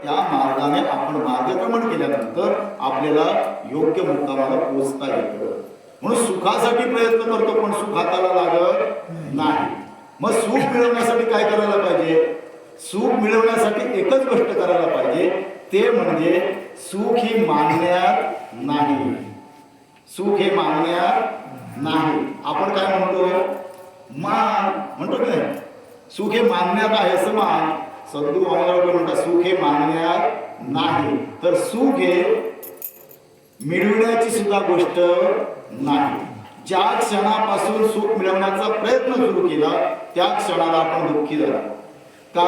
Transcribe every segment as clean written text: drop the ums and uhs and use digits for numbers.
त्या मार्गाने आपण मार्गक्रमण केल्यानंतर आपल्याला योग्य मुक्कामाला पोहोचता येतं. म्हणून सुखासाठी प्रयत्न करतो पण सुख हाताला लागत नाही. मग सुख मिळवण्यासाठी काय करायला पाहिजे? सुख मिळवण्यासाठी एकच गोष्ट करायला पाहिजे, ते म्हणजे सुख ही मागण्यात नाही. सुख हे मागण्यात नाही. आपण काय म्हणतो? मान म्हणतो की नाही? सुख हे मागण्यात आहे असं मान. सद्गुरू वामनराव म्हणतात सुख हे मागण्यात नाही. तर सुख हे मिळवण्याची सुद्धा गोष्ट नाही. ज्या क्षणापासून सुख मिळवण्याचा प्रयत्न सुरू केला त्या क्षणाला आपण दुःखी झाला. का?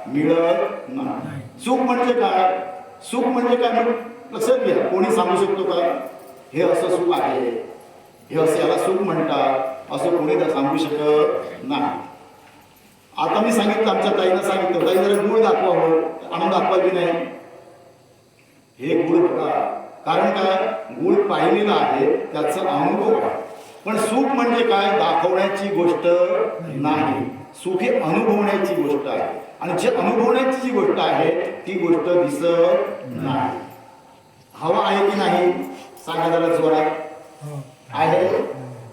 मिळत नाही. सुख म्हणजे काय? सुख म्हणजे काय लक्षात घ्या. कोणी सांगू शकतो का हे असं सुख आहे, हे असं याला सुख म्हणतात, असं कोणी सांगू शकत नाही. आता मी सांगितलं, आमच्या ताईनं सांगितलं, ताई जरा गुळ दाखवावं, आणून दाखवा की नाही. हे गुळ बघा. कारण काय? गुळ पाहिलेला आहे, त्याचा अनुभव आहे. पण सुख म्हणजे काय? दाखवण्याची गोष्ट नाही. सुख हे अनुभवण्याची गोष्ट आहे. आणि जे अनुभवण्याची जी गोष्ट आहे ती गोष्ट दिसत नाही. हवा आहे की नाही? सांगा जरा जोरात. आहे?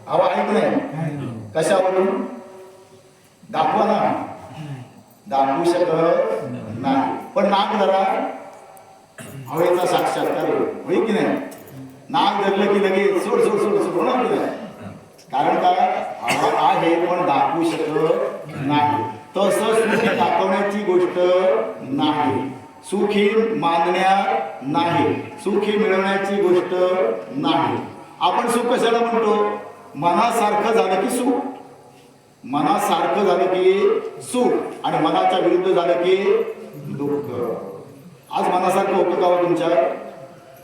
हवा आहे की नाही? कशावरून? दाखवा ना. दाखवू शकत नाही. पण नाक जरा हवेचा साक्षात्कार होईल की नाही? नाक धरलं की लगेच सोड सोड सोड सोड होणार की नाही? कारण काय? हवा आहे पण दाखवू शकत नाही. तसं सुख दाखवण्याची गोष्ट नाही. सुख ही मागण्यात नाही. सुख ही मिळवण्याची गोष्ट नाही. आपण सुख कशाला म्हणतो? मनासारखं झालं की सुख. मनासारखं झालं की सुख आणि मनाच्या विरुद्ध झालं की दुःख. आज मनासारखं होतं का हो तुमच्या?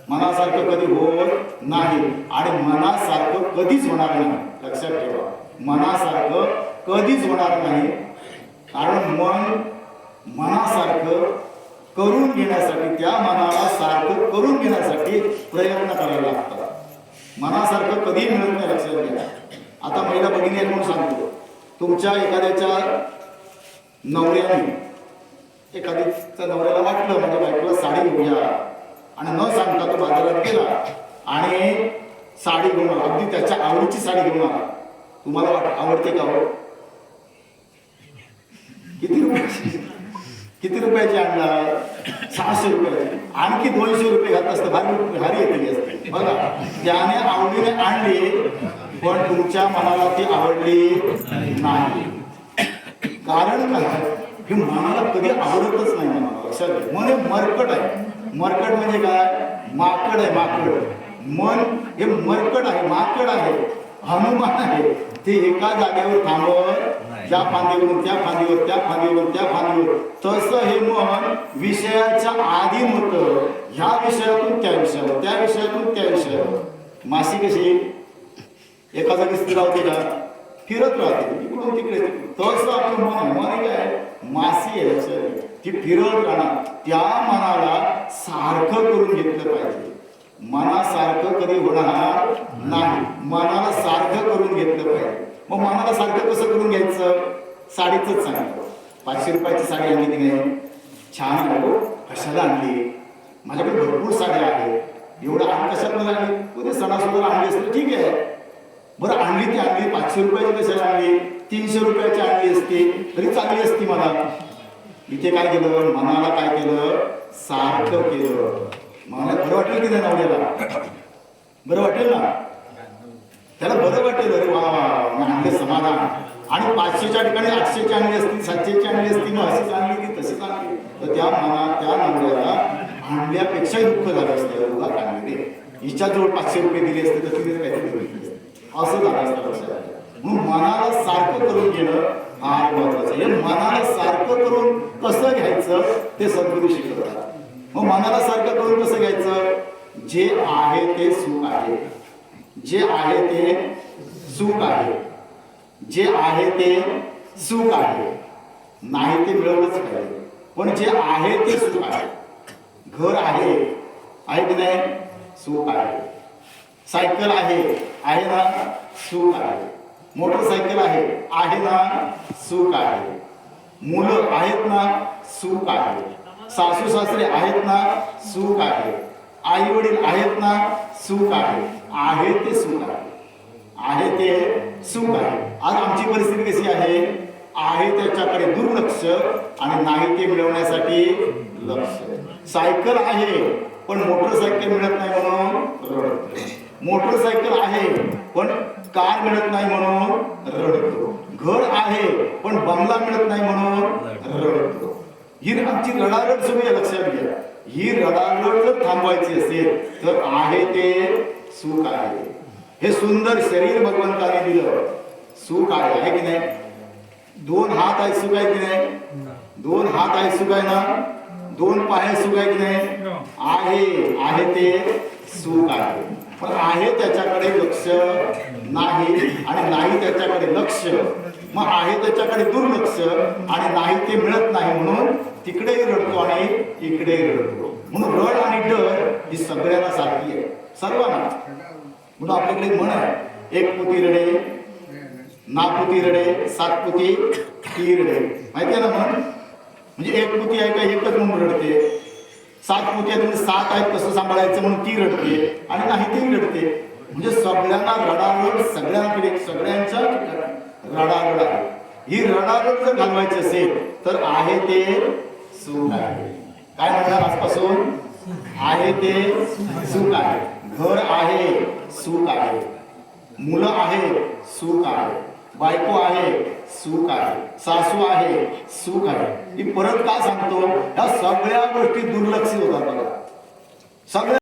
मनासारखं कधी होत नाही आणि मनासारखं कधीच होणार नाही. लक्षात ठेवा, मनासारखं कधीच होणार नाही. कारण मन मनासारखं करून घेण्यासाठी, त्या मनाला सारखं करून घेण्यासाठी प्रयत्न करायला लागतात. मनासारखं कधी मिळत नाही. लक्षात घ्या. आता महिला भगिनी म्हणून सांगतो, तुमच्या एखाद्याच्या नवऱ्याने, एखाद्याच्या नवऱ्याला वाटलं माझ्या बायकोला साडी घेऊया आणि न सांगता तो बाजारात गेला आणि साडी घेऊन आला, अगदी त्याच्या आवडीची साडी घेऊन आला. तुम्हाला आवडते का हो? किती रुपयाची? किती रुपयाची आणला? 600 रुपयाची. आणखी 200 रुपये घातलं असतं भारी येतली असते. बघा, त्याने आवडीने आणली पण तुमच्या मनाला ती आवडली नाही. कारण काय? हे मनाला कधी आवडतच नाही. मनाला लक्षात घ्या. मन हे मरकट आहे. मरकट म्हणजे काय? माकड आहे. माकड. मन हे मरकट आहे, माकड आहे, हनुमान आहे. ते एका जागेवर थांबत, ज्या फांदीवरून त्या फांदीवर, त्या फांदीवरून त्या फांदीवर. तसं हे मन विषयाच्या अधीन होतं. ह्या विषयातून त्या विषयावर, त्या विषयातून त्या विषयावर. माशी कशी एका जागी स्थिर राहते का? फिरत राहते इकडून तिकडे. तसं आपलं मन, मन काय? माशी आहे. ती फिरत राहणार. त्या मनाला सारखं करून घेतलं पाहिजे. मनासारखं कधी होणार नाही. मनाला सारखं करून घेतलं पाहिजे. मग मनाला सारखं कसं करून घ्यायचं? साडीच सांगितलं. 500 रुपयाची साडी आणली की नाही? छान आहे. कशाला आणली? माझ्याकडे भरपूर साड्या आहेत. एवढं आण कशाला आणली? पुढे सणासुद्धा आणली असते ठीक आहे. बरं आणली ती आणली. 500 रुपयाची कशाला आणली? 300 रुपयाची आणली असती तरी चांगली असती मला. इथे काय केलं? मनाला काय केलं? सारखं केलं. मला बरं वाटेल की नाही नवऱ्याला? बरं वाटेल ना? त्याला बरं वाटेल. अरे वा वा आणले समाधान. आणि 500च्या ठिकाणी 800ची आणली असती, 700ची आणली असती, मग अशीच आणली की तशीच आणली तर त्या त्या नवऱ्याला आणल्यापेक्षाही दुःख झालं असतं. एवढा काय रे, हिच्याजवळ 500 रुपये दिले असते तर तिने काहीतरी असं झालं असतं. लक्षात. म्हणून मनाला सारखं करून घेणं हा महत्वाचं आहे. मनाला सारखं करून कसं घ्यायचं ते सद्गुरू शिकवतात. मग मनाला सारखं करून कसं घ्यायचं? जे आहे ते सुख आहे. जे आहे ते सुख आहे. जे आहे ते सुख आहे. नाही ते मिळवलंच पाहिजे. पण जे आहे ते सुख आहे. घर आहे की नाही? सुख आहे. सायकल आहे ना? सुख आहे. मोटरसायकल आहे ना? सुख आहे. मुलं आहेत ना? सुख आहे. सासू सासरे आहेत ना, सुख आहे. आई वडील आहेत ना, सुख आहे. आहे ते सुख आहे. आहे ते सुख आहे. आज आमची परिस्थिती कशी आहे? आहे त्याच्याकडे दुर्लक्ष आणि नाही ते मिळवण्यासाठी लक्ष. सायकल आहे पण मोटरसायकल मिळत नाही म्हणून रडतो. मोटरसायकल आहे पण कार मिळत नाही म्हणून रडतो. घर आहे पण बंगला मिळत नाही म्हणून रडतो. ही आमची रडारड सगळी लक्षात घ्या. ही रडारड जर थांबवायची असेल तर आहे ते सुख आहे. हे सुंदर शरीर भगवंताने दिलं, सुख आहे की नाही? 2 हात आहे, सुख आहे की नाही? 2 हात आहे, सुख आहे ना? 2 पाय सुख आहे की नाही? आहे ते सुख आहे. पण आहे त्याच्याकडे लक्ष नाही आणि नाही त्याच्याकडे लक्ष, मग आहे त्याच्याकडे दुर्लक्ष आणि नाही ते मिळत नाही म्हणून तिकडेही रडतो आणि इकडेही रडतो. म्हणून रड आणि डर ही सगळ्यांना सारखी आहे, सर्वांना. म्हणून आपल्याकडे म्हण आहे, एक पोती रडे नापुती रडे, 7 पोती ती रडे. माहिती आहे ना म्हण? म्हणजे एक पोती आहे का एकच म्हणून रडते, 7 पोती आहेत म्हणजे 7 आहेत कसं सांभाळायचं म्हणून ती रडते आणि नाही ती रडते. म्हणजे सगळ्यांना रडारड, सगळ्यांकडे सगळ्यांच्या रडारड आहे. ही रडारड जर घालवायची असेल तर आहे ते सुख आहे. काय म्हणणार आजपासून? आहे ते सुख आहे. घर आहे, सुख आहे. मुलं आहे, सुख आहे. बायको आहे, सुख आहे. सासू आहे, सुख आहे. मी परत का सांगतो? ह्या सगळ्या गोष्टी दुर्लक्षित होतात बघा. सगळ्या